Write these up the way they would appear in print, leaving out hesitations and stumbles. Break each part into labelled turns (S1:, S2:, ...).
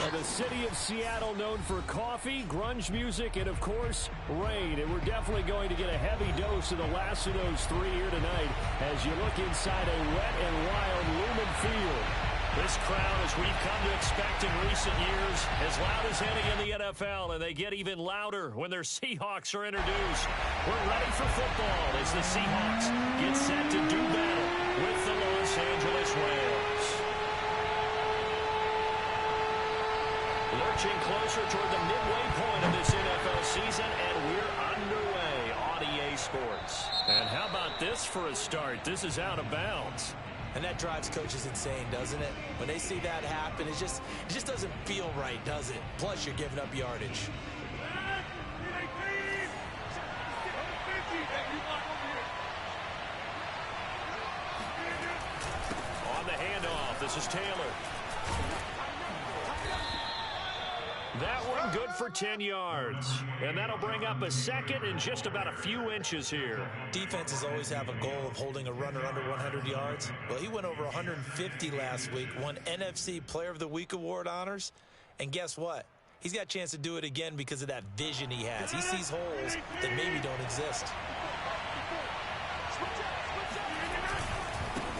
S1: Well, the city of Seattle known for coffee, grunge music, and, of course, rain. And we're definitely going to get a heavy dose of the last of those three here tonight as you look inside a wet and wild Lumen Field.
S2: This crowd, as we've come to expect in recent years, as loud as any in the NFL, and they get even louder when their Seahawks are introduced. We're ready for football as the Seahawks get set to do battle with the Los Angeles Rams. Lurching closer toward the midway point of this NFL season, and we're underway on EA Sports. And how about this for a start? This is out of bounds.
S3: And that drives coaches insane, doesn't it? When they see that happen, it just doesn't feel right, does it? Plus, you're giving up yardage.
S2: On the handoff, this is Taylor. That one good for 10 yards. And that'll bring up a second and just about a few inches here.
S3: Defenses always have a goal of holding a runner under 100 yards. Well, he went over 150 last week, won NFC Player of the Week award honors. And guess what? He's got a chance to do it again because of that vision he has. He sees holes that maybe don't exist.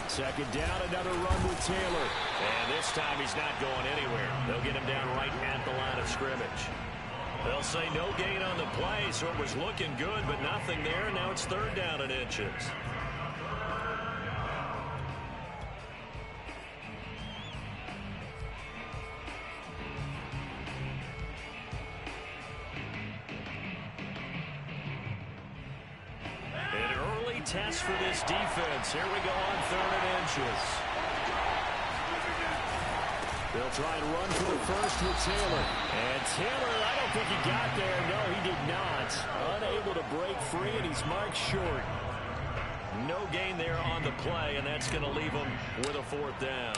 S1: Second down, another run with Taylor.
S2: And this time he's not going anywhere. They'll get him down right at the line of scrimmage. They'll say no gain on the play, so it was looking good, but nothing there. Now it's third down and inches. Test for this defense. Here we go on third and inches.
S1: They'll try and run for the first with Taylor. And Taylor, I don't think he got there. No, he did not. Unable to break free, and he's marked short.
S2: No gain there on the play, and that's going to leave him with a fourth down.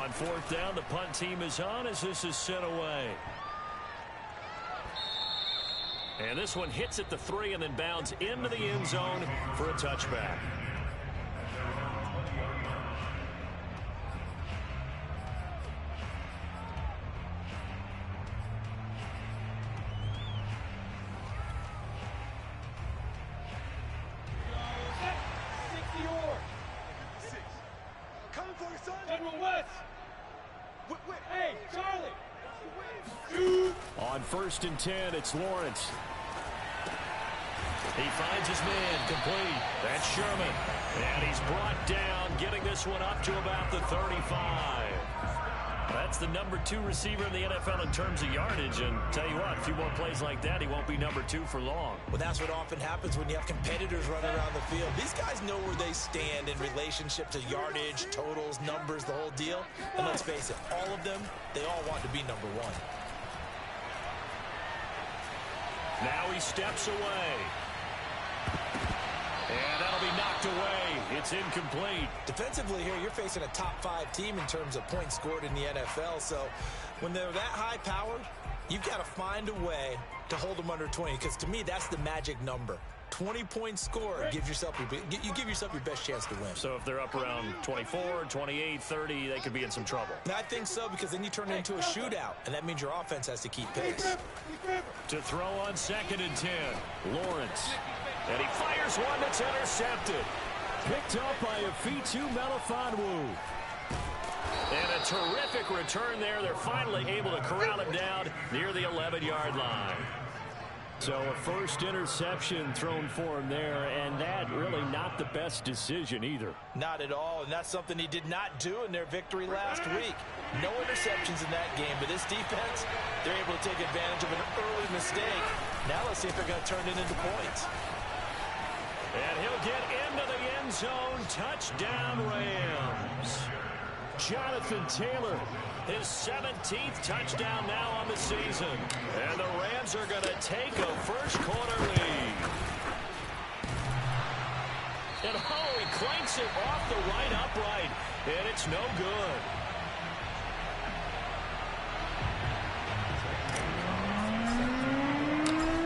S2: On fourth down, the punt team is on as this is sent away. And this one hits at the 3 and then bounds into the end zone for a touchback.
S4: Coming for you, son. General West. Hey, Charlie.
S1: On first and 10, it's Lawrence.
S2: He finds his man complete. That's Sherman. And he's brought down, getting this one up to about the 35. That's the number 2 receiver in the NFL in terms of yardage. And tell you what, a few more plays like that, he won't be number 2 for long.
S3: Well, that's what often happens when you have competitors running around the field. These guys know where they stand in relationship to yardage, totals, numbers, the whole deal. And let's face it, all of them, they all want to be number 1.
S2: Now he steps away. And that'll be knocked away. It's incomplete.
S3: Defensively here, you're facing a top 5 team in terms of points scored in the NFL. So when they're that high-powered, you've got to find a way to hold them under 20. Because to me, that's the magic number. 20 points scored, you give yourself your best chance to win.
S2: So if they're up around 24, 28, 30, they could be in some trouble.
S3: And I think so, because then you turn it into a shootout, and that means your offense has to keep pace.
S2: To throw on second and 10, Lawrence. And he fires one that's intercepted.
S1: Picked up by Afitu Melifonwu.
S2: And a terrific return there. They're finally able to corral him down near the 11-yard line.
S1: So a first interception thrown for him there, and that really not the best decision either.
S3: Not at all, and that's something he did not do in their victory last week. No interceptions in that game, but this defense, they're able to take advantage of an early mistake. Now let's see if they're going to turn it into points.
S2: And he'll get into the end zone. Touchdown, Rams.
S1: Jonathan Taylor.
S2: His 17th touchdown now on the season. And the Rams are going to take a first-quarter lead. And he clanks it off the right upright. And it's no good.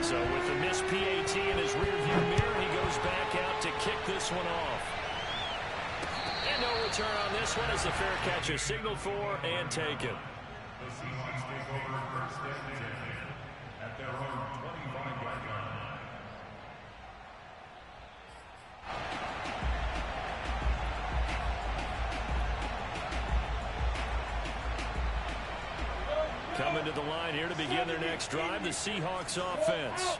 S2: So with the missed PAT in his rearview mirror, he goes back out to kick this one off. And no return on this one as the fair catch is signaled for and taken.
S5: The Seahawks take over first and 10 at their own 25-yard line.
S1: Coming to the line here to begin their next drive, the Seahawks offense.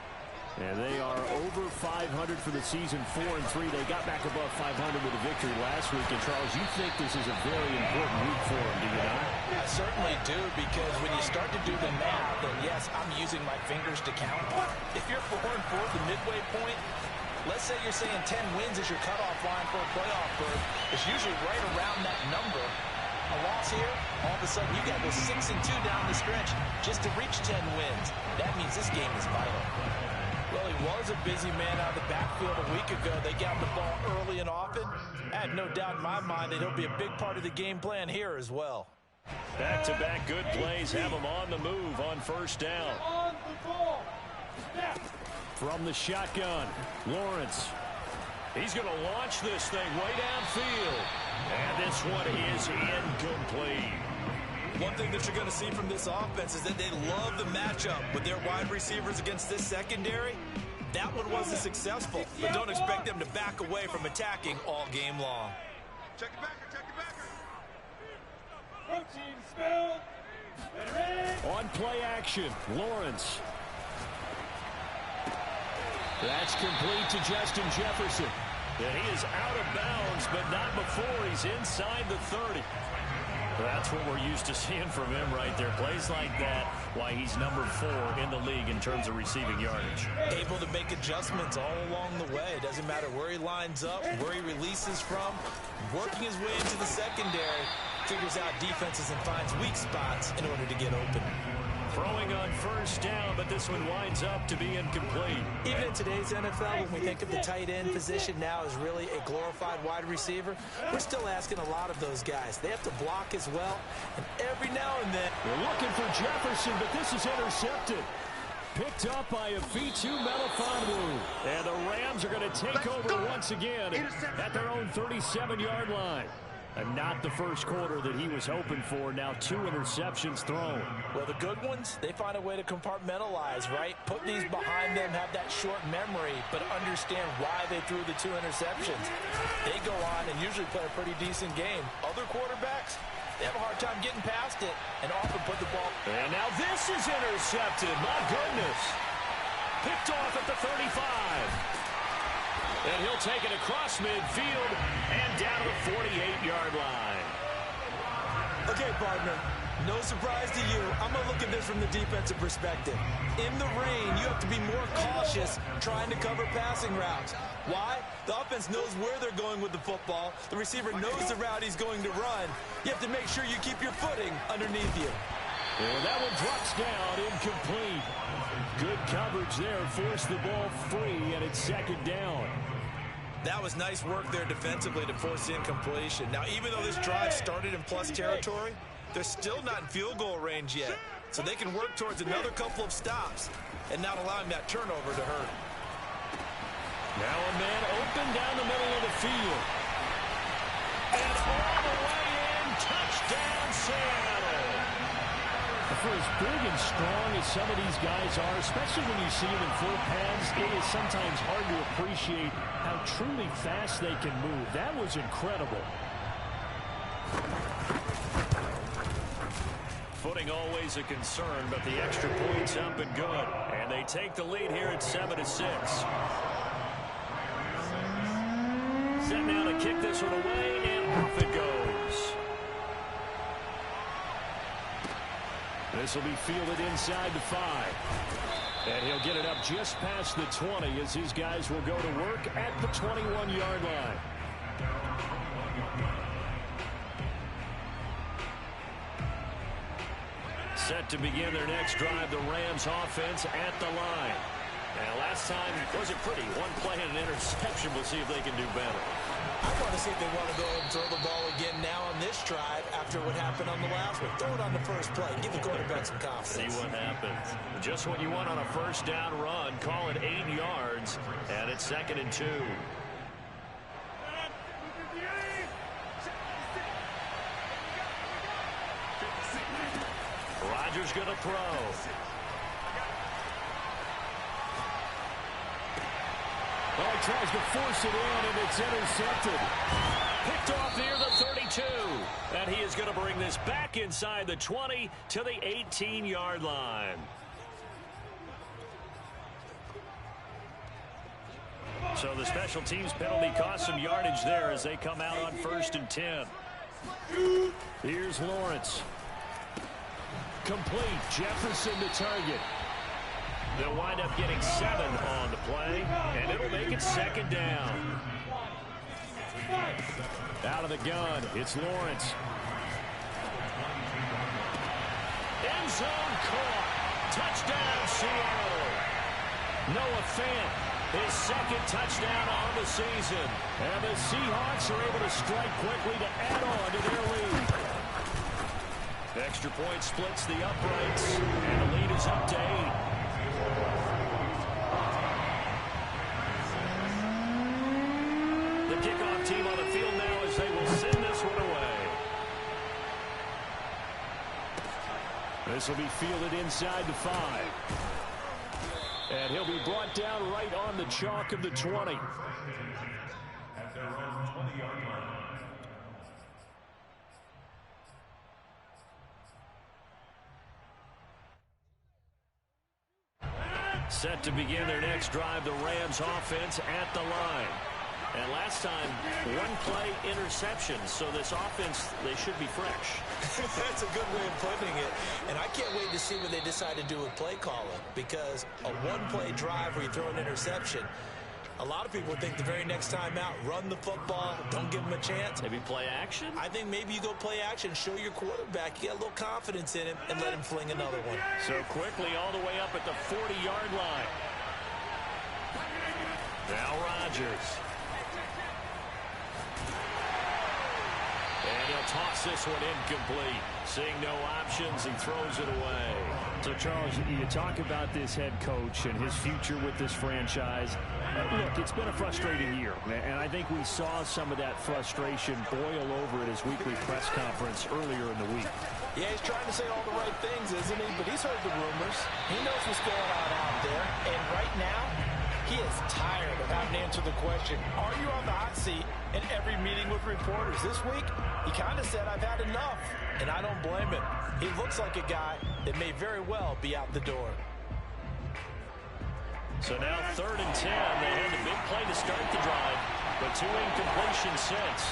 S1: And they are over 500 for the season, 4-3. They got back above 500 with a victory last week. And, Charles, you think this is a very important week for them, do you not?
S3: I certainly do, because when you start to do the math, and yes, I'm using my fingers to count. If you're 4-4, the midway point, let's say you're saying 10 wins is your cutoff line for a playoff berth. It's usually right around that number. A loss here, all of a sudden you got to go 6-2 down the stretch just to reach 10 wins. That means this game is vital. Well, he was a busy man out of the backfield a week ago. They got the ball early and often. I have no doubt in my mind that he'll be a big part of the game plan here as well.
S1: Back-to-back good plays have him on the move on first down.
S4: On the ball. Snap.
S1: From the shotgun, Lawrence. He's going to launch this thing way downfield. And this one is incomplete.
S3: One thing that you're going to see from this offense is that they love the matchup with their wide receivers against this secondary. That one wasn't successful, but don't expect them to back away from attacking all game long.
S4: Check it back. Check it back. Protein spell.
S1: On play action, Lawrence. That's complete to Justin Jefferson. And he is out of bounds, but not before he's inside the 30. That's what we're used to seeing from him right there. Plays like that, why he's number 4 in the league in terms of receiving yardage.
S3: Able to make adjustments all along the way. It doesn't matter where he lines up, where he releases from. Working his way into the secondary, figures out defenses and finds weak spots in order to get open.
S1: Throwing on first down, but this one winds up to be incomplete.
S3: Even in today's NFL, when we think of the tight end position now as really a glorified wide receiver, we're still asking a lot of those guys. They have to block as well, and every now and then.
S1: They're looking for Jefferson, but this is intercepted. Picked up by a Fitu Melifonwu. And the Rams are going to take over once again at their own 37-yard line. And not the first quarter that he was hoping for. Now 2 interceptions thrown.
S3: Well, the good ones, they find a way to compartmentalize, right? Put these behind them, have that short memory, but understand why they threw the 2 interceptions. They go on and usually play a pretty decent game. Other quarterbacks, they have a hard time getting past it and often put the ball.
S1: And now this is intercepted. My goodness. Picked off at the 35. And he'll take it across midfield and down to the 48-yard line.
S3: Okay, partner, no surprise to you. I'm going to look at this from the defensive perspective. In the rain, you have to be more cautious trying to cover passing routes. Why? The offense knows where they're going with the football. The receiver knows the route he's going to run. You have to make sure you keep your footing underneath you.
S1: And that one drops down, incomplete. Good coverage there, forced the ball free, and it's second down.
S3: That was nice work there defensively to force the incompletion. Now, even though this drive started in plus territory, they're still not in field goal range yet. So they can work towards another couple of stops and not allowing that turnover to hurt.
S1: Now a man open down the middle of the field. And all the way in, touchdown Seattle. For as big and strong as some of these guys are, especially when you see them in full pads, it is sometimes hard to appreciate how truly fast they can move. That was incredible.
S2: Footing always a concern, but the extra point's up and good. And they take the lead here at 7-6. Set now to kick this one away, and off it goes.
S1: This will be fielded inside the 5. And he'll get it up just past the 20 as his guys will go to work at the 21-yard line. Set to begin their next drive, the Rams offense at the line.
S2: And last time wasn't pretty. One play and an interception. We'll see if they can do better.
S3: I want to see if they want to go and throw the ball again now on this drive after what happened on the last one. Throw it on the first play. Give the quarterback some confidence.
S2: See what happens. Just what you want on a first down run. Call it 8 yards. And it's 2nd and 2. Rodgers going to throw.
S1: Well, he tries to force it in, and it's intercepted.
S2: Picked off near the 32. And he is going to bring this back inside the 20 to the 18-yard line. So the special teams penalty cost some yardage there as they come out on 1st and 10.
S1: Here's Lawrence. Complete. Jefferson to target.
S2: They'll wind up getting 7 on the play, and it'll make it 2nd down.
S1: Out of the gun, it's Lawrence.
S2: End zone caught. Touchdown, Seattle. Noah Fant, his 2nd touchdown on the season.
S1: And the Seahawks are able to strike quickly to add on to their lead.
S2: Extra point splits the uprights, and the lead is up to 8. The kickoff team on the field now as they will send this one away.
S1: This will be fielded inside the 5. And he'll be brought down right on the chalk of the 20.
S5: At their own 20-yard line.
S2: Set to begin their next drive, the Rams offense at the line. And last time, 1 play interception. So this offense, they should be fresh.
S3: That's a good way of putting it. And I can't wait to see what they decide to do with play calling. Because a 1-play drive where you throw an interception, a lot of people think the very next time out, run the football, don't give them a chance.
S2: Maybe play action?
S3: I think maybe you go play action, show your quarterback, you got a little confidence in him, and let him fling another one.
S2: So quickly all the way up at the 40-yard line. Now Rodgers. And he'll toss this one incomplete. Seeing no options, he throws it away.
S1: So, Charles, you talk about this head coach and his future with this franchise. Look, it's been a frustrating year, and I think we saw some of that frustration boil over at his weekly press conference earlier in the week.
S3: Yeah, he's trying to say all the right things, isn't he? But he's heard the rumors. He knows what's going on out there. And right now, he is tired of having to answer the question, are you on the hot seat in every meeting with reporters? This week, he kind of said, I've had enough. And I don't blame him. He looks like a guy that may very well be out the door.
S2: So now 3rd and 10. They had a big play to start the drive, but 2 incompletions since.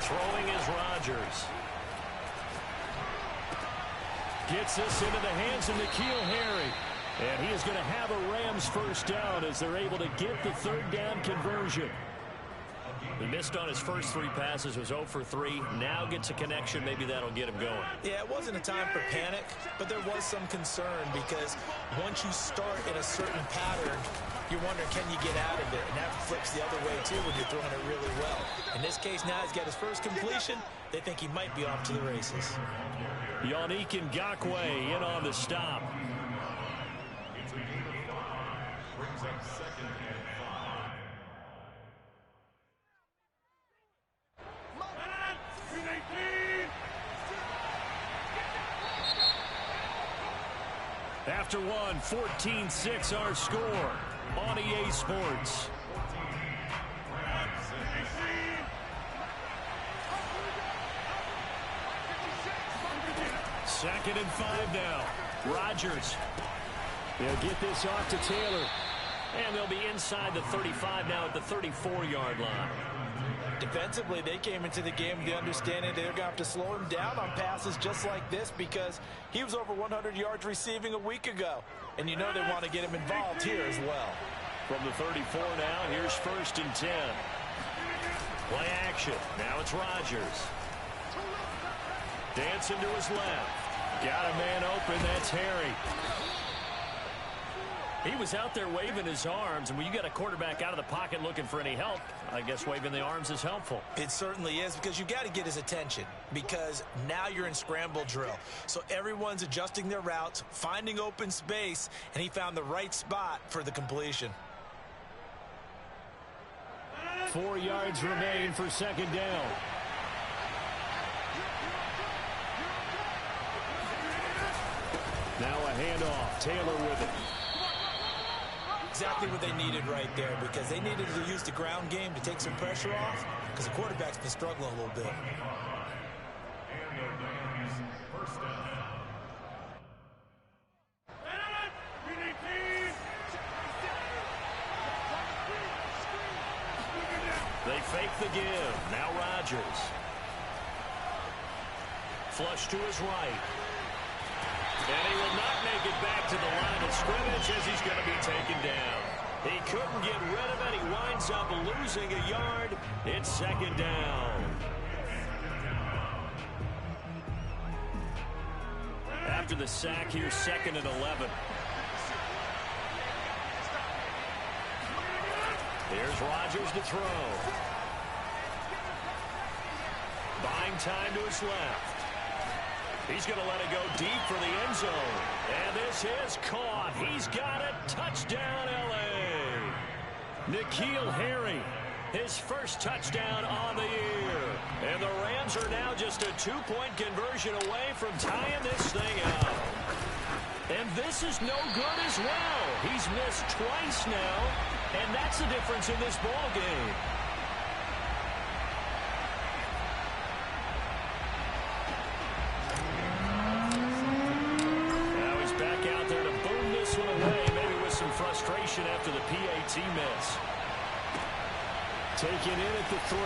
S2: Throwing is Rodgers.
S1: Gets this into the hands of N'Keal Harry. And he is going to have a Rams first down as they're able to get the 3rd down conversion.
S2: He missed on his first 3 passes, was 0 for 3. Now gets a connection. Maybe that'll get him going.
S3: Yeah, it wasn't a time for panic, but there was some concern because once you start in a certain pattern, you wonder, can you get out of it? And that flips the other way, too, when you're throwing it really well. In this case, now he's got his first completion. They think he might be off to the races.
S2: Yannick Ngakoue in on the stop.
S5: Brings up 2nd and 5.
S2: After one, 14-6 our score on EA Sports. Second and 5 now. Rodgers.
S1: They'll get this off to Taylor.
S2: And they'll be inside the 35 now at the 34-yard line.
S3: Defensively, they came into the game with the understanding they're going to have to slow him down on passes just like this because he was over 100 yards receiving a week ago. And you know they want to get him involved here as well.
S2: From the 34 now, here's 1st and 10. Play action. Now it's Rodgers. Dancing to his left. Got a man open. That's Harry. He was out there waving his arms, and when you got a quarterback out of the pocket looking for any help, I guess waving the arms is helpful.
S3: It certainly is because you got to get his attention because now you're in scramble drill. So everyone's adjusting their routes, finding open space, and he found the right spot for the completion.
S1: 4 yards remain for second down. Now a handoff. Taylor with it.
S3: Exactly what they needed right there, because they needed to use the ground game to take some pressure off, because the quarterback's been struggling a little bit.
S2: They fake the give. Now Rodgers. Flush to his right. And he will not make it back to the line of scrimmage as he's going to be taken down. He couldn't get rid of it. He winds up losing a yard. It's second down. After the sack, here's 2nd and 11. Here's Rodgers to throw. Buying time to his left. He's going to let it go deep for the end zone. And this is caught. He's got it. Touchdown, L.A. N'Keal Harry, his first touchdown on the year. And the Rams are now just a 2-point conversion away from tying this thing up. And this is no good as well. He's missed twice now, and that's the difference in this ball game. Now he's back out there to boom this one away, maybe with some frustration after the PAT miss.
S1: Taken in at the 3.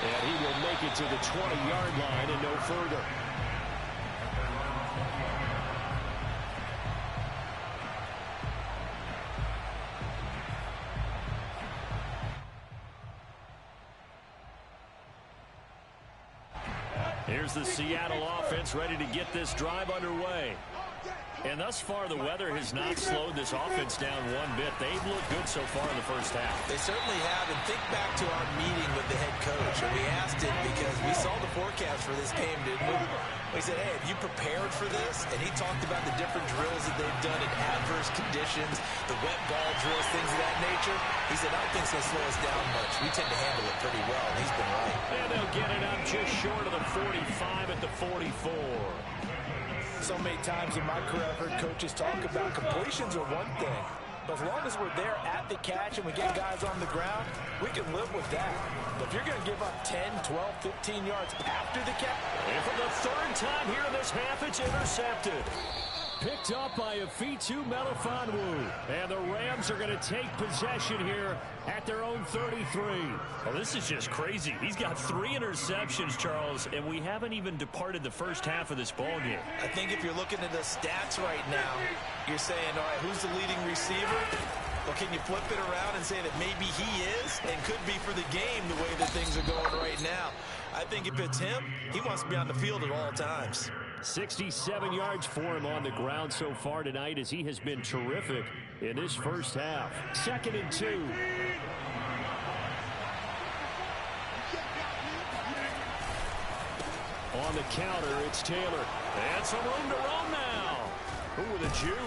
S1: And he will make it to the 20-yard line and no further. Here's the Seattle offense ready to get this drive underway. And thus far, the weather has not slowed this offense down one bit. They've looked good so far in the first half.
S3: They certainly have. And think back to our meeting with the head coach. And we asked him because we saw the forecast for this game, didn't we? We said, hey, have you prepared for this? And he talked about the different drills that they've done in adverse conditions, the wet ball drills, things of that nature. He said, I don't think it's going to slow us down much. We tend to handle it pretty well, and he's been right.
S2: And they'll get it up just short of the 45 at the 44.
S3: So many times in my career, I've heard coaches talk about completions are one thing. But as long as we're there at the catch and we get guys on the ground, we can live with that. But if you're going to give up 10, 12, 15 yards after the catch.
S2: And for the 3rd time here in this half, it's intercepted.
S1: Picked up by Afitu Melifonwu. And the Rams are going to take possession here at their own 33.
S2: Well, this is just crazy. He's got 3 interceptions, Charles, and we haven't even departed the first half of this ball game.
S3: I think if you're looking at the stats right now, you're saying, all right, who's the leading receiver? Well, can you flip it around and say that maybe he is and could be for the game the way that things are going right now? I think if it's him, he wants to be on the field at all times.
S1: 67 yards for him on the ground so far tonight as he has been terrific in this first half. 2nd and 2. On the counter, it's Taylor.
S2: And some room to run now. Ooh, with a juke.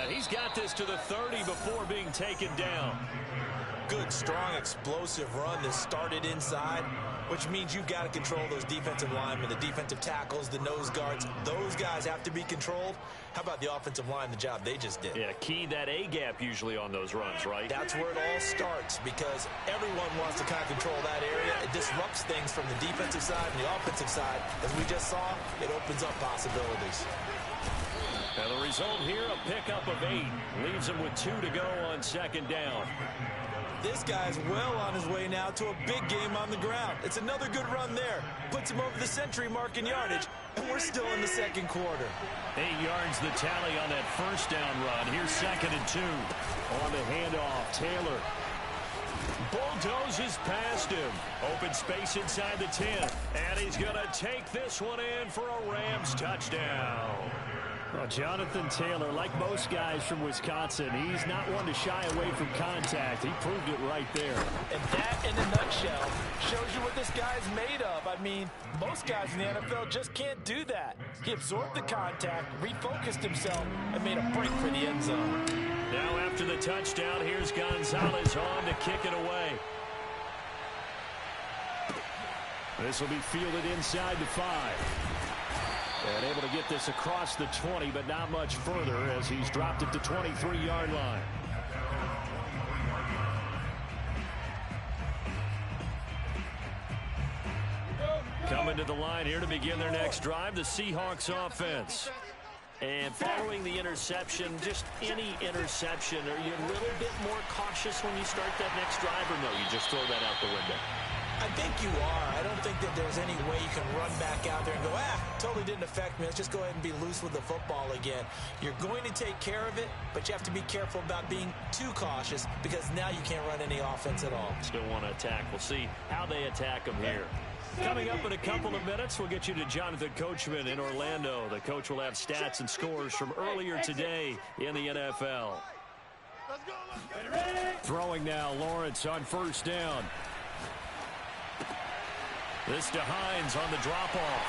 S2: He's got this to the 30 before being taken down.
S3: Good, strong, explosive run that started inside, which means you've got to control those defensive linemen, the defensive tackles, the nose guards. Those guys have to be controlled. How about the offensive line, the job they just did?
S2: Yeah, key that A-gap usually on those runs, right?
S3: That's where it all starts, because everyone wants to kind of control that area. It disrupts things from the defensive side and the offensive side. As we just saw, it opens up possibilities.
S2: And the result here, a pickup of 8. Leaves him with 2 to go on 2nd down.
S3: This guy's well on his way now to a big game on the ground. It's another good run there. Puts him over the century mark in yardage, and we're still in the 2nd quarter.
S2: 8 yards the tally on that first down run. Here's 2nd and 2.
S1: On the handoff, Taylor.
S2: Bulldozes past him. Open space inside the 10. And he's going to take this one in for a Rams touchdown.
S1: Well, Jonathan Taylor, like most guys from Wisconsin, he's not one to shy away from contact. He proved it right there.
S3: And that, in a nutshell, shows you what this guy's made of. I mean, most guys in the NFL just can't do that. He absorbed the contact, refocused himself, and made a break for the end zone.
S2: Now after the touchdown, here's Gonzalez on to kick it away.
S1: This will be fielded inside the 5. And able to get this across the 20, but not much further as he's dropped it to 23-yard line.
S2: Coming to the line here to begin their next drive, the Seahawks offense. And following the interception, just any interception, are you a little bit more cautious when you start that next drive, or no, you just throw that out the window?
S3: I think you are. I don't think that there's any way you can run back out there and go, totally didn't affect me. Let's just go ahead and be loose with the football again. You're going to take care of it, but you have to be careful about being too cautious because now you can't run any offense at all.
S2: Still want to attack. We'll see how they attack them here. Coming up in a couple of minutes, we'll get you to Jonathan Coachman in Orlando. The coach will have stats and scores from earlier today in the NFL.
S1: Throwing now, Lawrence on first down.
S2: This to Hines on the drop-off.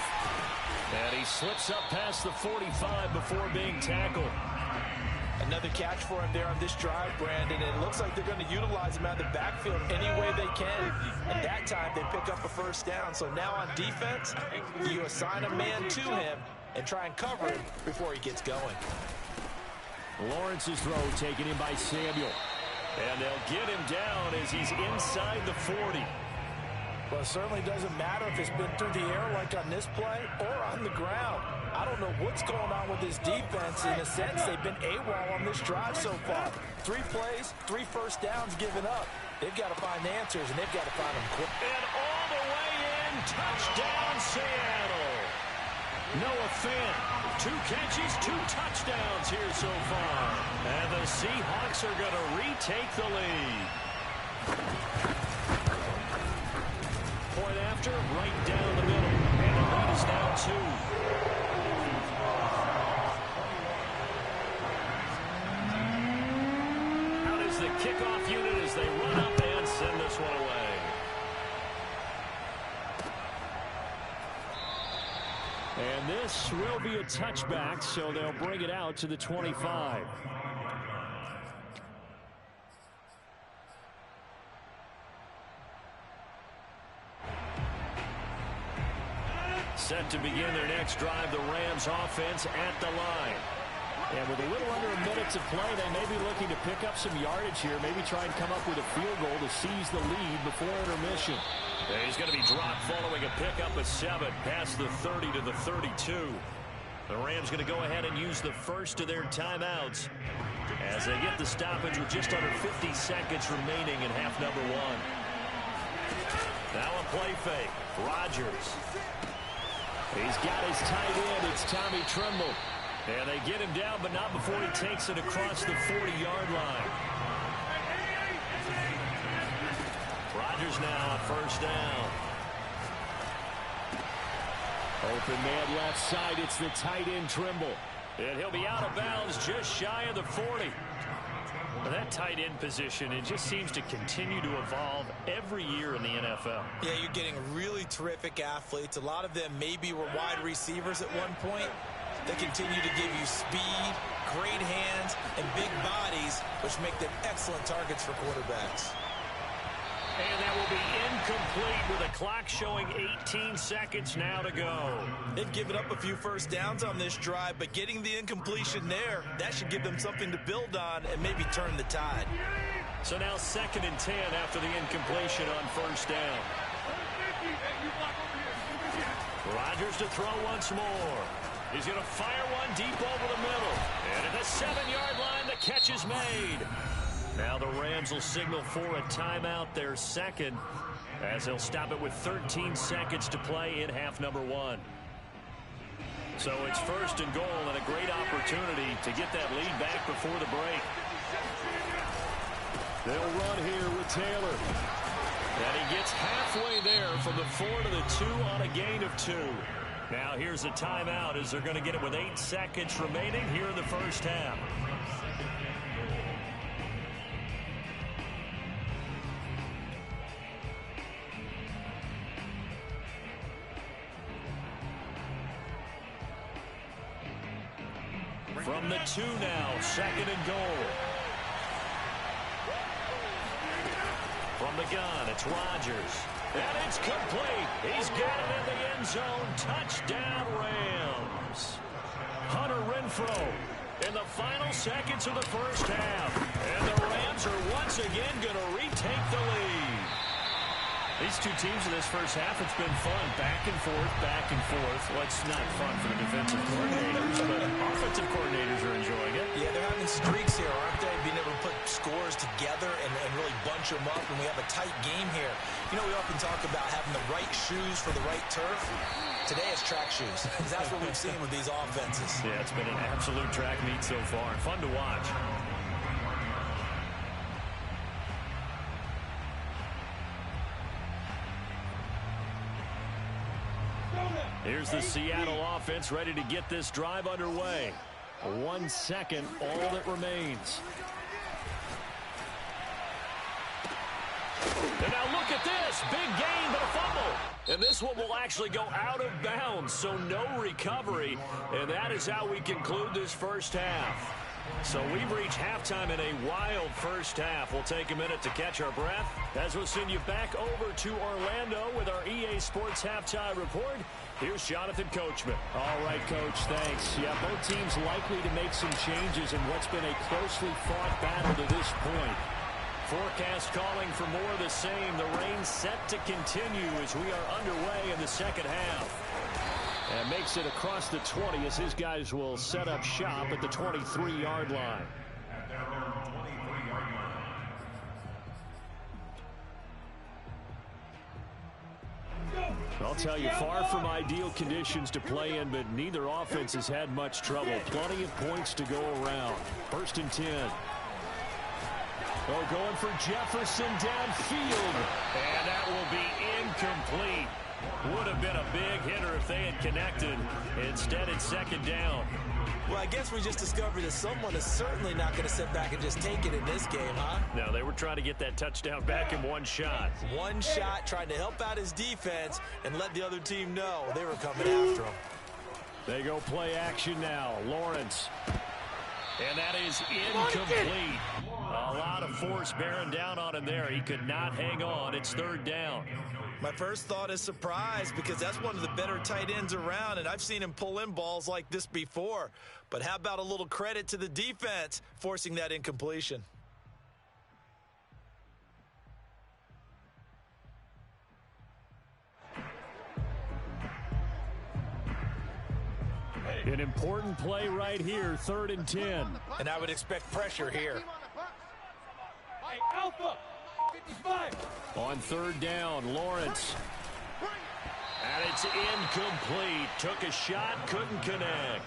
S2: And he slips up past the 45 before being tackled.
S3: Another catch for him there on this drive, Brandon. And it looks like they're going to utilize him out of the backfield any way they can. And that time they pick up a first down. So now on defense, you assign a man to him and try and cover him before he gets going.
S1: Lawrence's throw taken in by Samuel.
S2: And they'll get him down as he's inside the 40.
S3: Well, it certainly doesn't matter if it's been through the air like on this play or on the ground. I don't know what's going on with this defense. In a sense, they've been AWOL on this drive so far. 3 plays, 3 first downs given up. They've got to find answers, and they've got to find them quick.
S2: And all the way in, touchdown Seattle. Noah Fant, 2 catches, 2 touchdowns here so far. And the Seahawks are going to retake the lead. Point after, right down the middle. And the lead is now 2. Out is the kickoff unit as they run up and send this one away.
S1: And this will be a touchback, so they'll bring it out to the 25.
S2: Set to begin their next drive, the Rams offense at the line.
S1: And with a little under a minute to play, they may be looking to pick up some yardage here, maybe try and come up with a field goal to seize the lead before intermission.
S2: He's going to be dropped following a pickup of 7 past the 30 to the 32. The Rams going to go ahead and use the first of their timeouts as they get the stoppage with just under 50 seconds remaining in half number 1. Now a play fake. Rodgers.
S1: He's got his tight end. It's Tommy Tremble.
S2: And they get him down, but not before he takes it across the 40-yard line. Rodgers now on first down.
S1: Open man left side. It's the tight end Tremble.
S2: And he'll be out of bounds just shy of the 40. Well, that tight end position, it just seems to continue to evolve every year in the NFL.
S3: Yeah, you're getting really terrific athletes. A lot of them maybe were wide receivers at one point. They continue to give you speed, great hands, and big bodies, which make them excellent targets for quarterbacks.
S2: And that will be incomplete with a clock showing 18 seconds now to go.
S3: They've given up a few first downs on this drive, but getting the incompletion there, that should give them something to build on and maybe turn the tide.
S2: So now 2nd and 10 after the incompletion on first down. Rodgers to throw once more. He's going to fire one deep over the middle. And at the 7-yard line, the catch is made. Now the Rams will signal for a timeout, their second, as they'll stop it with 13 seconds to play in half number 1. So it's 1st and goal and a great opportunity to get that lead back before the break.
S1: They'll run here with Taylor.
S2: And he gets halfway there from the 4 to the 2 on a gain of 2. Now here's a timeout as they're going to get it with 8 seconds remaining here in the first half. From the 2 now, 2nd and goal. From the gun, it's Rodgers. And it's complete. He's got it in the end zone. Touchdown, Rams. Hunter Renfrow in the final seconds of the first half. And the Rams are once again going to retake the lead. These two teams in this first half, it's been fun. Back and forth, back and forth. Well, it's not fun for the defensive coordinators, but offensive coordinators are enjoying it.
S3: Yeah, they're having streaks here, aren't they? Being able to put scores together and really bunch them up, and we have a tight game here. You know, we often talk about having the right shoes for the right turf. Today it's track shoes. That's what we've seen with these offenses.
S2: Yeah, it's been an absolute track meet so far. Fun to watch. Here's the Seattle offense ready to get this drive underway. 1 second, all that remains. And now look at this. Big gain, but a fumble. And this one will actually go out of bounds, so no recovery. And that is how we conclude this first half. So we've reached halftime in a wild first half. We'll take a minute to catch our breath as we'll send you back over to Orlando with our EA Sports Halftime Report. Here's Jonathan Coachman.
S1: All right, Coach, thanks. Yeah, both teams likely to make some changes in what's been a closely fought battle to this point.
S2: Forecast calling for more of the same. The rain set to continue as we are underway in the second half.
S1: And makes it across the 20 as his guys will set up shop at the 23-yard line.
S5: At their own 23-yard line.
S1: I'll tell you, far from ideal conditions to play in, but neither offense has had much trouble. Plenty of points to go around. 1st and 10. Oh, going for Jefferson downfield.
S2: And that will be incomplete. Would have been a big hitter if they had connected. Instead, it's 2nd down.
S3: Well, I guess we just discovered that someone is certainly not going to sit back and just take it in this game, huh?
S2: No, they were trying to get that touchdown back in one shot.
S3: One shot, trying to help out his defense and let the other team know they were coming after him.
S1: They go play action now. Lawrence.
S2: And that is incomplete. A lot of force bearing down on him there. He could not hang on. It's 3rd down.
S3: My first thought is surprise because that's one of the better tight ends around, and I've seen him pull in balls like this before. But how about a little credit to the defense forcing that incompletion?
S1: An important play right here, 3rd and 10.
S3: And I would expect pressure here.
S4: Hey, Alpha, 55.
S1: On 3rd down, Lawrence.
S2: And it's incomplete. Took a shot, couldn't connect.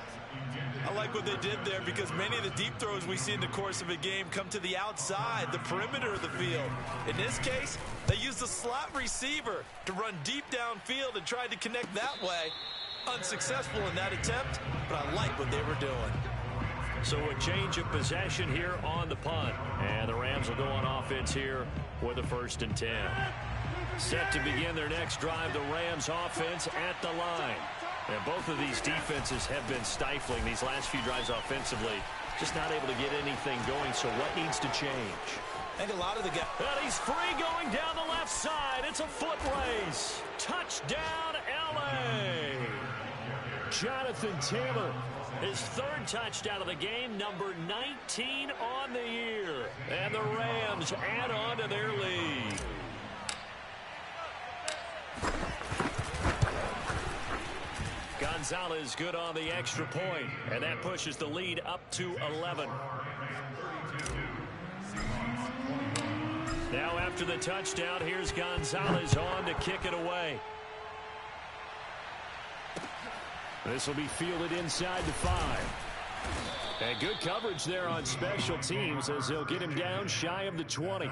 S3: I like what they did there because many of the deep throws we see in the course of a game come to the outside, the perimeter of the field. In this case, they used the slot receiver to run deep downfield and tried to connect that way. Unsuccessful in that attempt, but I like what they were doing.
S2: So a change of possession here on the punt. And the Rams will go on offense here with a 1st and 10. Set to begin their next drive, the Rams offense at the line. And both of these defenses have been stifling these last few drives offensively. Just not able to get anything going, so what needs to change?
S3: I think a lot of the guys...
S2: And he's free going down the left side. It's a foot race. Touchdown, L.A.
S1: Jonathan Taylor.
S2: His 3rd touchdown of the game, number 19 on the year. And the Rams add on to their lead. Gonzalez good on the extra point, and that pushes the lead up to 11. Now after the touchdown, here's Gonzalez on to kick it away.
S1: This will be fielded inside the 5. And good coverage there on special teams as they'll get him down shy of the 20.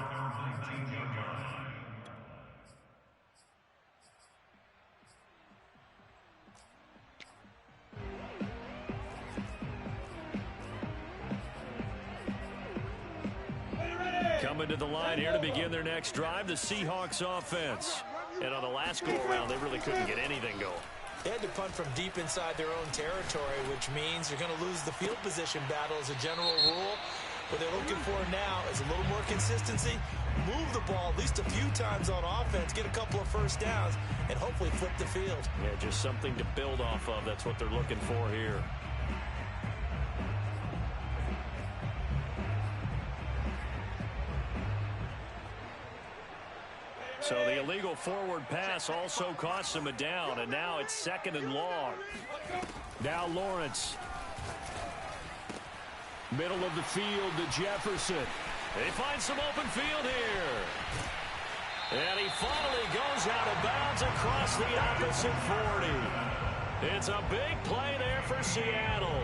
S1: Coming to the line here to begin their next drive, the Seahawks offense. And on the last go-around, they really couldn't get anything going.
S3: They had to punt from deep inside their own territory, which means you're going to lose the field position battle as a general rule. What they're looking for now is a little more consistency, move the ball at least a few times on offense, get a couple of first downs, and hopefully flip the field.
S2: Yeah, just something to build off of. That's what they're looking for here. So the illegal forward pass also cost him a down, and now it's 2nd and long.
S1: Now Lawrence. Middle of the field to Jefferson.
S2: They find some open field here. And he finally goes out of bounds across the opposite 40. It's a big play there for Seattle.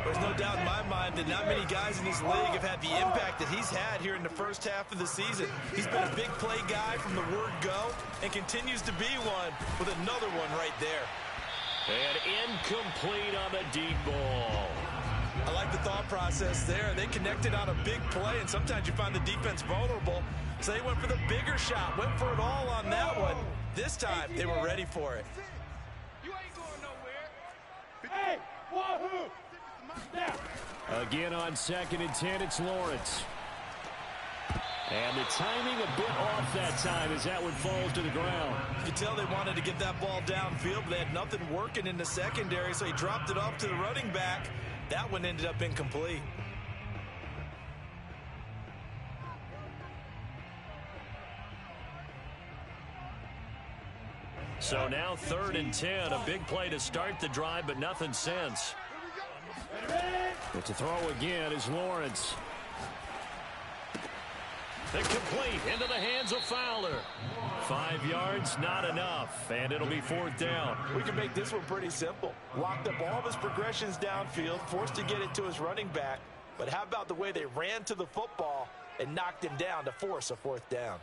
S3: There's no doubt in my mind that not many guys in this league have had the impact that he's had here in the first half of the season. He's been a big play guy from the word go and continues to be one with another one right there.
S2: And incomplete on the deep ball.
S3: I like the thought process there. They connected on a big play, and sometimes you find the defense vulnerable. So they went for the bigger shot, went for it all on that one. This time, they were ready for it.
S4: You ain't going nowhere. Hey, wahoo!
S1: Again on 2nd and 10, it's Lawrence. And the timing a bit off that time as that one falls to the ground.
S3: You can tell they wanted to get that ball downfield, but they had nothing working in the secondary, so he dropped it off to the running back. That one ended up incomplete.
S2: So now 3rd and 10, a big play to start the drive, but nothing since.
S1: But to throw again is Lawrence.
S2: Incomplete into the hands of Fowler. 5 yards, not enough, and it'll be 4th down.
S3: We can make this one pretty simple. Locked up all of his progressions downfield, forced to get it to his running back. But how about the way they ran to the football and knocked him down to force a 4th down?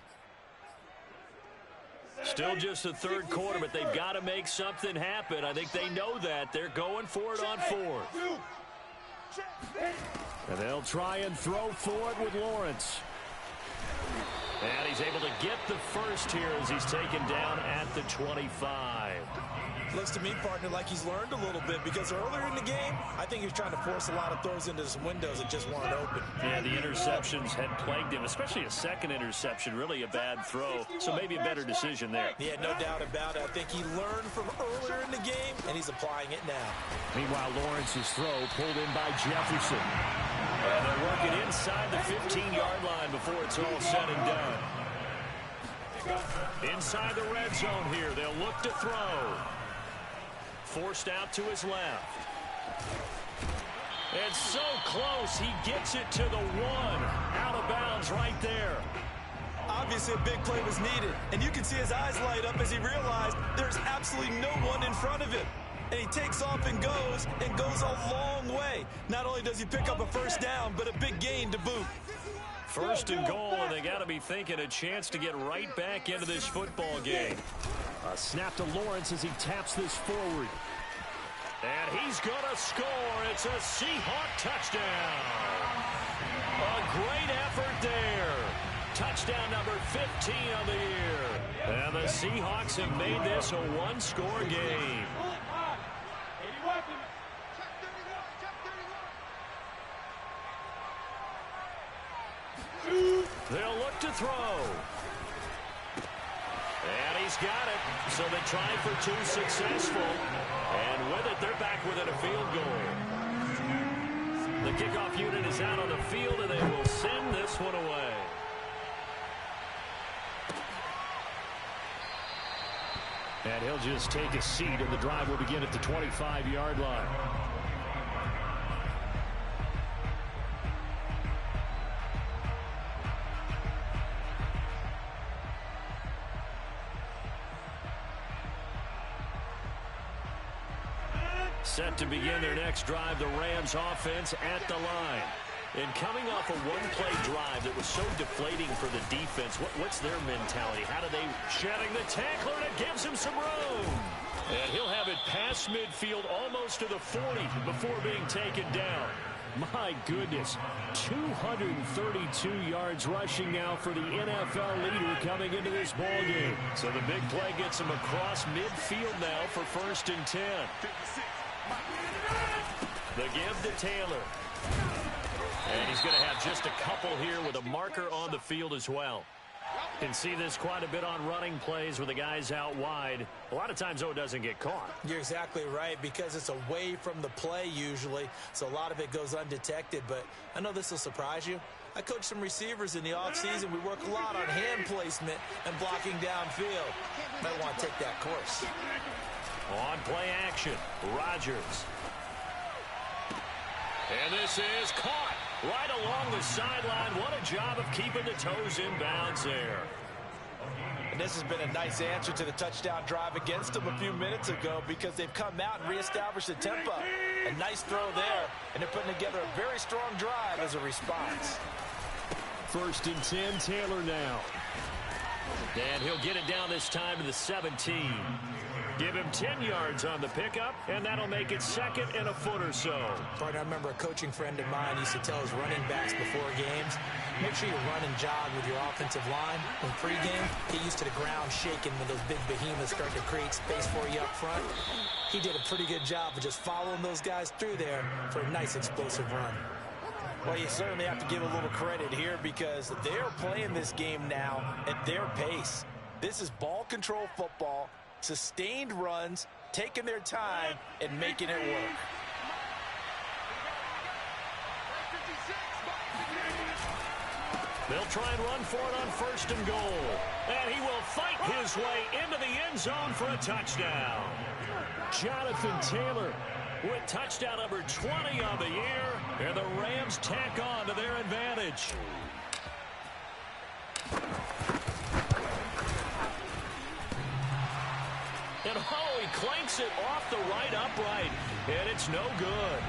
S2: Still just the 3rd quarter, but they've got to make something happen. I think they know that. They're going for it on 4th.
S1: And they'll try and throw for it with Lawrence.
S2: And he's able to get the first here as he's taken down at the 25.
S3: Looks to me, partner, like he's learned a little bit, because earlier in the game, I think he was trying to force a lot of throws into some windows that just weren't open.
S2: Yeah, the interceptions had plagued him, especially a 2nd interception, really a bad throw. So maybe a better decision there.
S3: Yeah, no doubt about it. I think he learned from earlier in the game, and he's applying it now.
S1: Meanwhile, Lawrence's throw pulled in by Jefferson.
S2: And they're working inside the 15-yard line before it's all said and done. Inside the red zone here, they'll look to throw. Forced out to his left. And so close, he gets it to the 1. Out of bounds right there.
S3: Obviously, a big play was needed, and you can see his eyes light up as he realized there's absolutely no one in front of him. And he takes off and goes a long way. Not only does he pick up a first down, but a big gain to boot.
S2: 1st and goal, and they got to be thinking a chance to get right back into this football game.
S1: A snap to Lawrence as he taps this forward.
S2: And he's going to score. It's a Seahawk touchdown. A great effort there. Touchdown number 15 of the year. And the Seahawks have made this a one-score game. They'll look to throw. And he's got it. So they try for 2 successful. And with it, they're back within a field goal. The kickoff unit is out on the field, and they will send this one away.
S1: And he'll just take a seat, and the drive will begin at the 25-yard line.
S2: Set to begin their next drive, the Rams offense at the line. And coming off a one-play drive that was so deflating for the defense, what's their mentality? How do they... Shedding the tackler, and it gives him some room. And he'll have it past midfield almost to the 40 before being taken down.
S1: My goodness, 232 yards rushing now for the NFL leader coming into this ball game.
S2: So the big play gets him across midfield now for 1st and 10. The give to Taylor. And he's going to have just a couple here with a marker on the field as well. Can see this quite a bit on running plays with the guys out wide. A lot of times, though, it doesn't get caught.
S3: You're exactly right, because it's away from the play usually, so a lot of it goes undetected. But I know this will surprise you. I coach some receivers in the offseason. We work a lot on hand placement and blocking downfield. Might want to take that course.
S2: On play action, Rodgers. And this is caught right along the sideline. What a job of keeping the toes in bounds there.
S3: And this has been a nice answer to the touchdown drive against them a few minutes ago, because they've come out and reestablished the tempo. A nice throw there, and they're putting together a very strong drive as a response.
S1: 1st and 10, Taylor now.
S2: And he'll get it down this time to the 17. Give him 10 yards on the pickup, and that'll make it 2nd and a foot or so.
S3: Partner, I remember a coaching friend of mine used to tell his running backs before games, make sure you run and jog with your offensive line. In pregame, get used to the ground shaking when those big behemoths start to create space for you up front. He did a pretty good job of just following those guys through there for a nice explosive run. Well, you certainly have to give a little credit here, because they're playing this game now at their pace. This is ball control football, sustained runs, taking their time, and making it work.
S2: They'll try and run for it on 1st and goal. And he will fight his way into the end zone for a touchdown.
S1: Jonathan Taylor
S2: with touchdown number 20 on the year, and the Rams tack on to their advantage. And he clanks it off the right upright, and it's no good.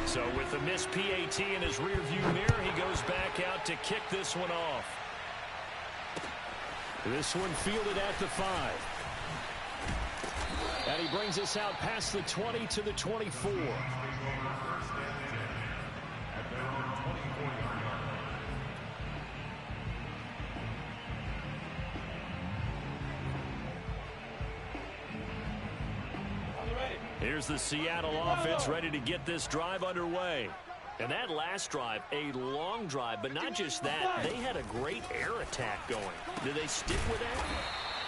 S2: So with the missed PAT in his rearview mirror, he goes back out to kick this one off.
S1: This one fielded at the 5. And he brings us out past the 20 to the 24.
S2: Here's the Seattle offense ready to get this drive underway. And that last drive, a long drive, but not just that. They had a great air attack going. Do they stick with that?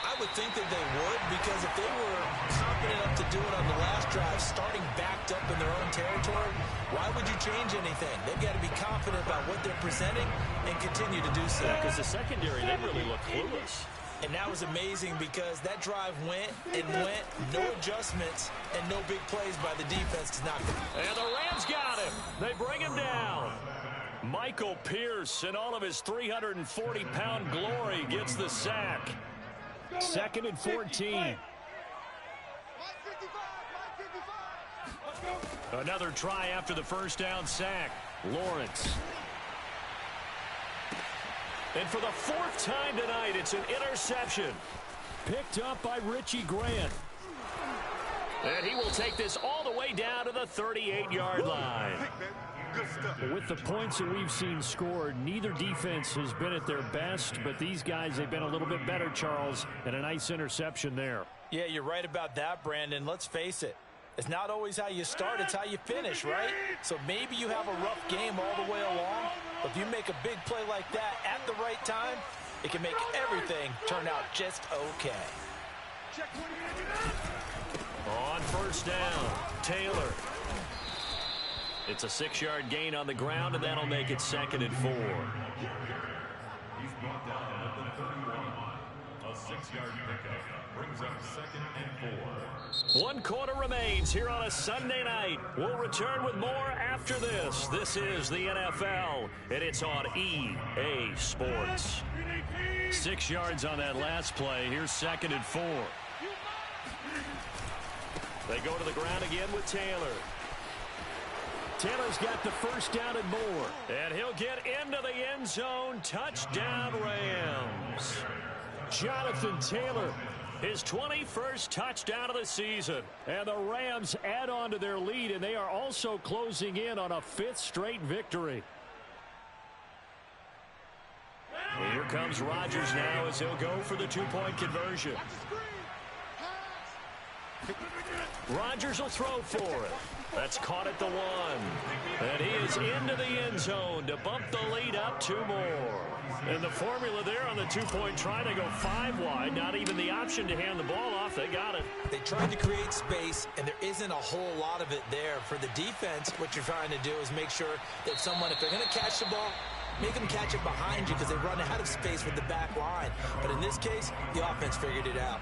S3: I would think that they would, because if they were confident enough to do it on the last drive, starting backed up in their own territory, why would you change anything? They've got to be confident about what they're presenting and continue to do so.
S2: Because the secondary, they really look clueless.
S3: And that was amazing, because that drive went and went, no adjustments, and no big plays by the defense to knock it.
S2: And the Rams got him. They bring him down. Michael Pierce, in all of his 340-pound glory, gets the sack.
S1: 2nd and 14.
S2: Another try after the 1st down sack. Lawrence. And for the 4th time tonight, it's an interception.
S1: Picked up by Richie Grant.
S2: And he will take this all the way down to the 38-yard line.
S1: With the points that we've seen scored, neither defense has been at their best, but these guys have been a little bit better, Charles, and a nice interception there.
S3: Yeah, you're right about that, Brandon. Let's face it. It's not always how you start, it's how you finish, right? So maybe you have a rough game all the way along, but if you make a big play like that at the right time, it can make everything turn out just okay.
S2: On 1st down, Taylor. It's a 6-yard gain on the ground, and that'll make it 2nd and 4.
S5: He's brought down at the 31. A 6-yard pickup brings up 2nd and 4.
S2: 1 quarter remains here on a Sunday night. We'll return with more after this. This is the NFL, and it's on EA Sports. 6 yards on that last play. Here's 2nd and 4. They go to the ground again with Taylor.
S1: Taylor's got the 1st down and more.
S2: And he'll get into the end zone. Touchdown, Rams.
S1: Jonathan Taylor
S2: His 21st touchdown of the season.
S1: And the Rams add on to their lead, and they are also closing in on a 5th straight victory.
S2: Here comes Rodgers now as he'll go for the 2-point conversion. Rodgers will throw for it. That's caught at the 1. And he is into the end zone to bump the lead up 2 more. And the formula there on the 2-point try, they go 5 wide. Not even the option to hand the ball off. They got it.
S3: They tried to create space, and there isn't a whole lot of it there. For the defense, what you're trying to do is make sure that someone, if they're going to catch the ball, make them catch it behind you because they run out of space with the back line. But in this case, the offense figured it out.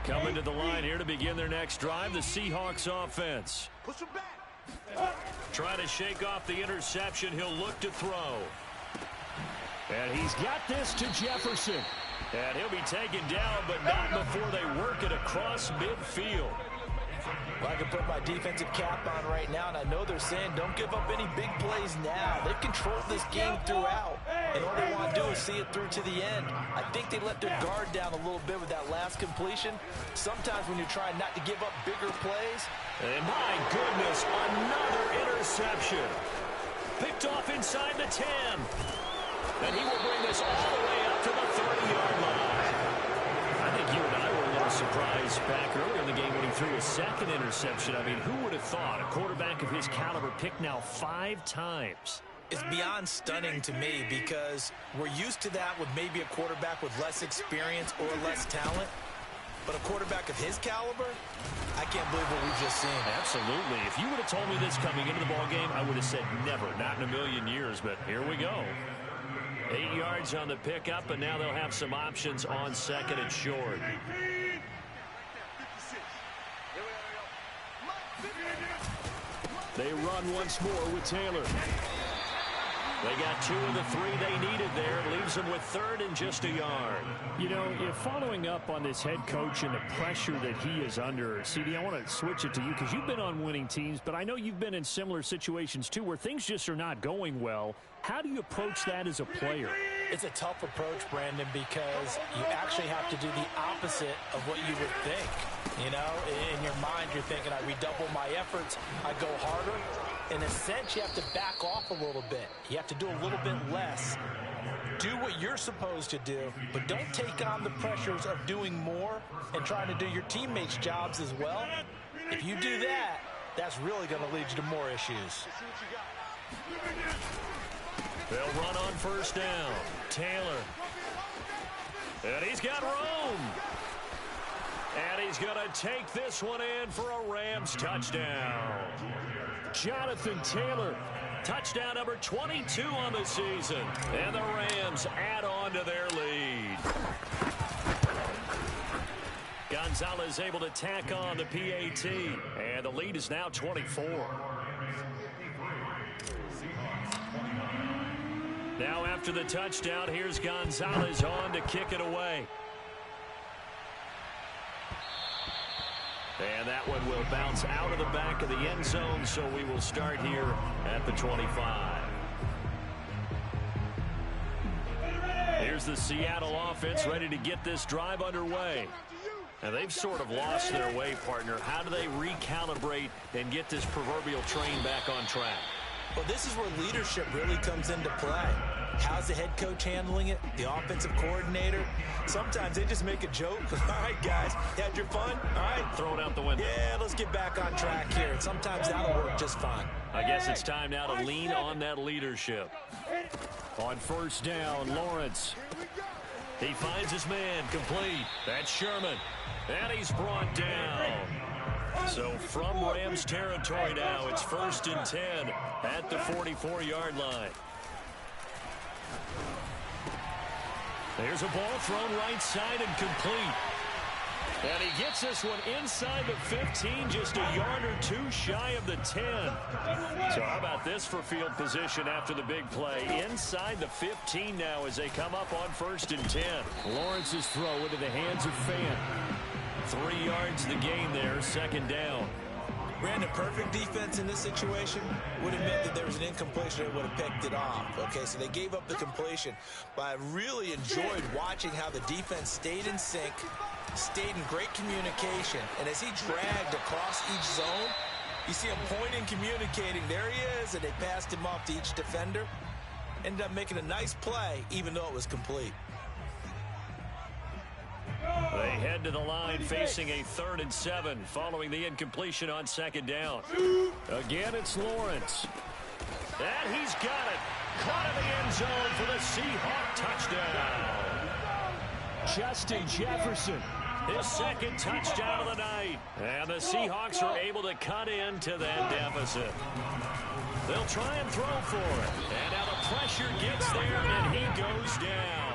S2: Coming to the line here to begin their next drive, the Seahawks offense.
S4: Push him back.
S2: Trying to shake off the interception. He'll look to throw.
S1: And he's got this to Jefferson.
S2: And he'll be taken down, but not before they work it across midfield.
S3: Well, I can put my defensive cap on right now, and I know they're saying don't give up any big plays now. They've controlled this game throughout, and all they want to do is see it through to the end. I think they let their guard down a little bit with that last completion. Sometimes when you're trying not to give up bigger plays.
S2: And my goodness, another interception. Picked off inside the 10. And he will bring this all the way up to the 30-yard line. I think you and I were a little surprised back earlier in the game when he threw his 2nd interception. I mean, who would have thought a quarterback of his caliber picked now 5 times?
S3: It's beyond stunning to me because we're used to that with maybe a quarterback with less experience or less talent. But a quarterback of his caliber, I can't believe what we've just seen.
S2: Absolutely. If you would have told me this coming into the ballgame, I would have said never, not in a million years. But here we go. 8 yards on the pickup, and now they'll have some options on 2nd and short.
S1: They run once more with Taylor.
S2: They got 2 of the 3 they needed there. It leaves them with 3rd and just a yard.
S1: You know, following up on this head coach and the pressure that he is under, CD, I want to switch it to you because you've been on winning teams, but I know you've been in similar situations too where things just are not going well. How do you approach that as a player?
S3: It's a tough approach, Brandon, because you actually have to do the opposite of what you would think. You know, in your mind, you're thinking, I redouble my efforts, I go harder. In a sense, you have to back off a little bit. You have to do a little bit less. Do what you're supposed to do, but don't take on the pressures of doing more and trying to do your teammates' jobs as well. If you do that, that's really going to lead you to more issues.
S2: They'll run on 1st down. Taylor. And he's got room. And he's going to take this one in for a Rams touchdown.
S1: Jonathan Taylor.
S2: Touchdown number 22 on the season. And the Rams add on to their lead. Gonzalez able to tack on the PAT. And the lead is now 24. Now after the touchdown, here's Gonzalez on to kick it away. And that one will bounce out of the back of the end zone, so we will start here at the 25. Here's the Seattle offense ready to get this drive underway. And they've sort of lost their way, partner. How do they recalibrate and get this proverbial train back on track?
S3: Well, this is where leadership really comes into play. How's the head coach handling it? The offensive coordinator? Sometimes they just make a joke. All right, guys, you had your fun? All right.
S2: Throw it out the window.
S3: Yeah, let's get back on track here. And sometimes that'll work just fine.
S2: I guess it's time now to lean on that leadership.
S1: On 1st down, Lawrence.
S2: He finds his man complete. That's Sherman. And he's brought down. So from Rams territory now, it's 1st and 10 at the 44-yard line. There's a ball thrown right side and complete. And he gets this one inside the 15, just a yard or 2 shy of the 10. So how about this for field position after the big play? Inside the 15 now as they come up on 1st and 10.
S1: Lawrence's throw into the hands of Fan.
S2: 3 yards the gain there, 2nd down.
S3: Brandon, perfect defense in this situation would have meant that there was an incompletion. They would have picked it off. Okay, so they gave up the completion. But I really enjoyed watching how the defense stayed in sync, stayed in great communication. And as he dragged across each zone, you see him pointing, communicating. There he is, and they passed him off to each defender. Ended up making a nice play, even though it was complete.
S2: They head to the line facing a 3rd and 7 following the incompletion on 2nd down.
S1: Again, it's Lawrence.
S2: And he's got it. Caught in the end zone for the Seahawk touchdown.
S1: Justin Jefferson.
S2: His 2nd touchdown of the night. And the Seahawks are able to cut into that deficit. They'll try and throw for it. And now the pressure gets there, and he goes down.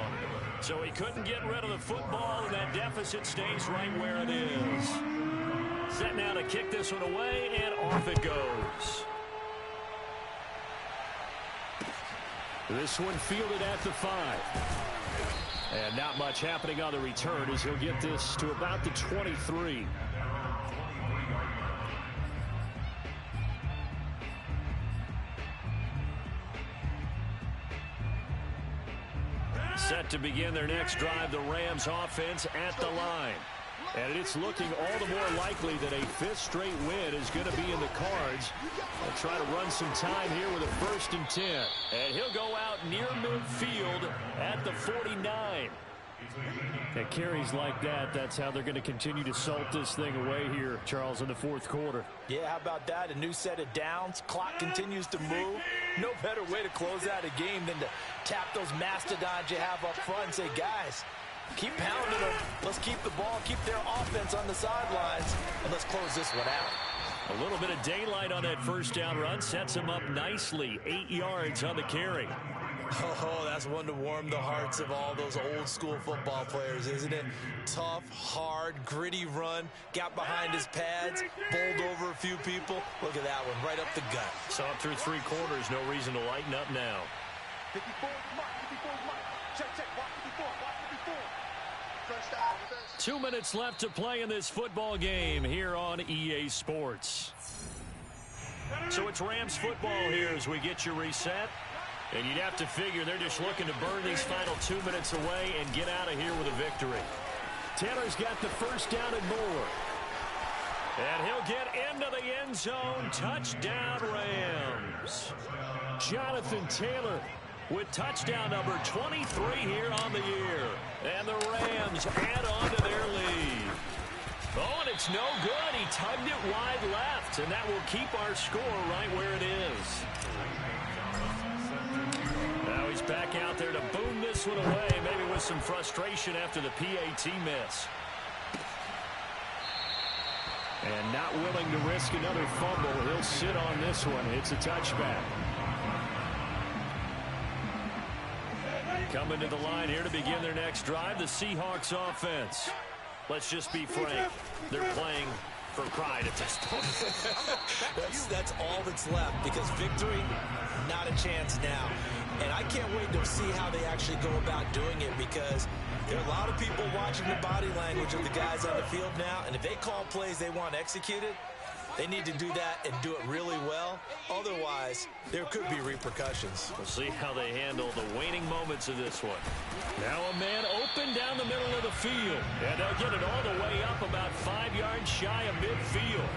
S2: So he couldn't get rid of the football, and that deficit stays right where it is. Set now to kick this one away, and off it goes.
S1: This one fielded at the 5. And not much happening on the return as he'll get this to about the 23.
S2: Set to begin their next drive, the Rams offense at the line.
S1: And it's looking all the more likely that a 5th straight win is going to be in the cards. They'll try to run some time here with a 1st and 10.
S2: And he'll go out near midfield at the 49.
S1: At carries like that, that's how they're going to continue to salt this thing away here, Charles, in the 4th quarter.
S3: Yeah, how about that? A new set of downs. Clock continues to move. No better way to close out a game than to tap those mastodons you have up front and say, guys, keep pounding them. Let's keep the ball, keep their offense on the sidelines, and let's close this one out.
S2: A little bit of daylight on that 1st down run sets him up nicely. 8 yards on the carry.
S3: Oh, that's one to warm the hearts of all those old school football players, isn't it? Tough, hard, gritty run, got behind his pads, bowled over a few people. Look at that one, right up the gut.
S2: So up through 3 quarters, no reason to lighten up now.
S4: 54, mark, 54, mark. Check, mark 54, mark 54. First down, defense.
S2: 2 minutes left to play in this football game here on EA Sports. So it's Rams football here as we get you reset. And you'd have to figure they're just looking to burn these final 2 minutes away and get out of here with a victory.
S1: Taylor's got the 1st down and more.
S2: And he'll get into the end zone. Touchdown, Rams.
S1: Jonathan Taylor
S2: with touchdown number 23 here on the year. And the Rams add on to their lead. Oh, and it's no good. He tugged it wide left, and that will keep our score right where it is. Now he's back out there to boom this one away, maybe with some frustration after the PAT miss.
S1: And not willing to risk another fumble. He'll sit on this one. It's a touchback.
S2: Coming to the line here to begin their next drive, the Seahawks offense. Let's just be frank. They're playing for pride at this point.
S3: That's all that's left, because victory, not a chance now. And I can't wait to see how they actually go about doing it, because there are a lot of people watching the body language of the guys on the field now, and if they call plays they want executed, they need to do that and do it really well. Otherwise, there could be repercussions.
S2: We'll see how they handle the waning moments of this one. Now a man open down the middle of the field, and they'll get it all the way up about 5 yards shy of midfield.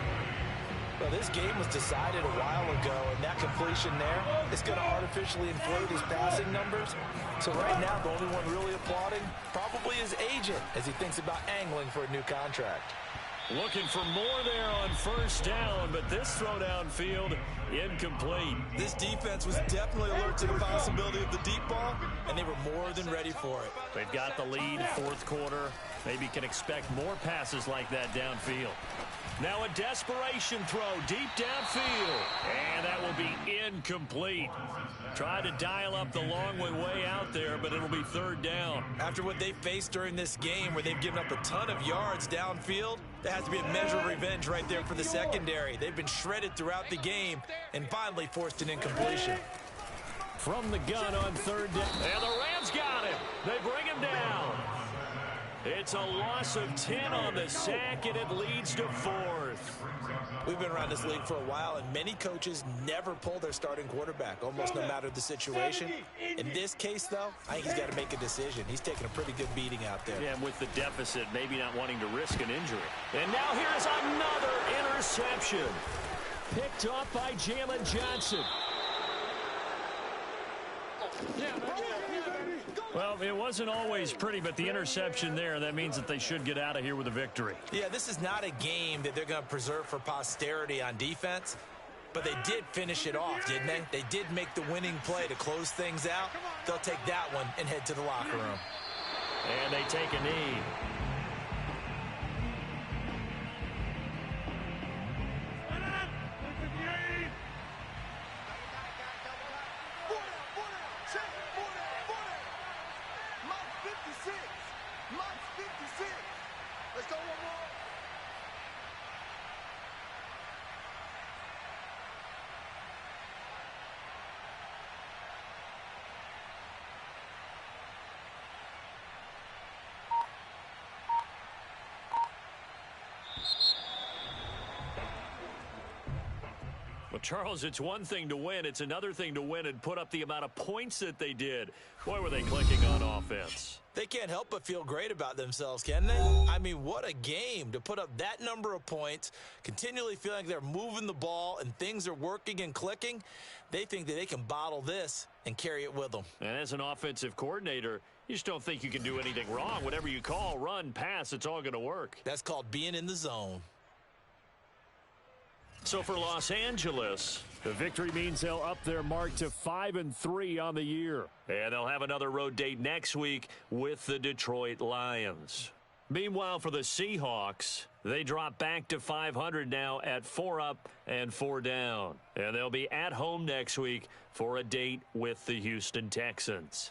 S3: Well, this game was decided a while ago, and that completion there is going to artificially inflate his passing numbers. So right now, the only one really applauding probably his agent as he thinks about angling for a new contract.
S2: Looking for more there on 1st down, but this throw downfield incomplete.
S3: This defense was definitely alert to the possibility of the deep ball, and they were more than ready for it.
S2: They've got the lead, 4th quarter. Maybe can expect more passes like that downfield. Now a desperation throw deep downfield, and that will be incomplete. Tried to dial up the long way out there, but it'll be 3rd down.
S3: After what they faced during this game, where they've given up a ton of yards downfield, there has to be a measure of revenge right there for the secondary. They've been shredded throughout the game and finally forced an incompletion.
S1: From the gun on 3rd down.
S2: And the Rams got him. They bring him down. It's a loss of 10 on the sack, and it leads to 4th.
S3: We've been around this league for a while, and many coaches never pull their starting quarterback, almost no matter the situation. In this case, though, I think he's got to make a decision. He's taking a pretty good beating out there.
S2: Yeah, and with the deficit, maybe not wanting to risk an injury. And now here's another interception.
S1: Picked off by Jalen Johnson.
S2: Well, it wasn't always pretty, but the interception there, that means that they should get out of here with a victory.
S3: Yeah, this is not a game that they're going to preserve for posterity on defense, but they did finish it off, didn't they? They did make the winning play to close things out. They'll take that one and head to the locker room.
S2: And they take a knee. Well, Charles, it's one thing to win. It's another thing to win and put up the amount of points that they did. Boy, were they clicking on offense.
S3: They can't help but feel great about themselves, can they? I mean, what a game to put up that number of points, continually feeling like they're moving the ball and things are working and clicking. They think that they can bottle this and carry it with them.
S2: And as an offensive coordinator, you just don't think you can do anything wrong. Whatever you call, run, pass, it's all going to work.
S3: That's called being in the zone.
S2: So for Los Angeles,
S1: the victory means they'll up their mark to 5-3 on the year.
S2: And they'll have another road date next week with the Detroit Lions. Meanwhile, for the Seahawks, they drop back to 500 now at 4 up and 4 down. And they'll be at home next week for a date with the Houston Texans.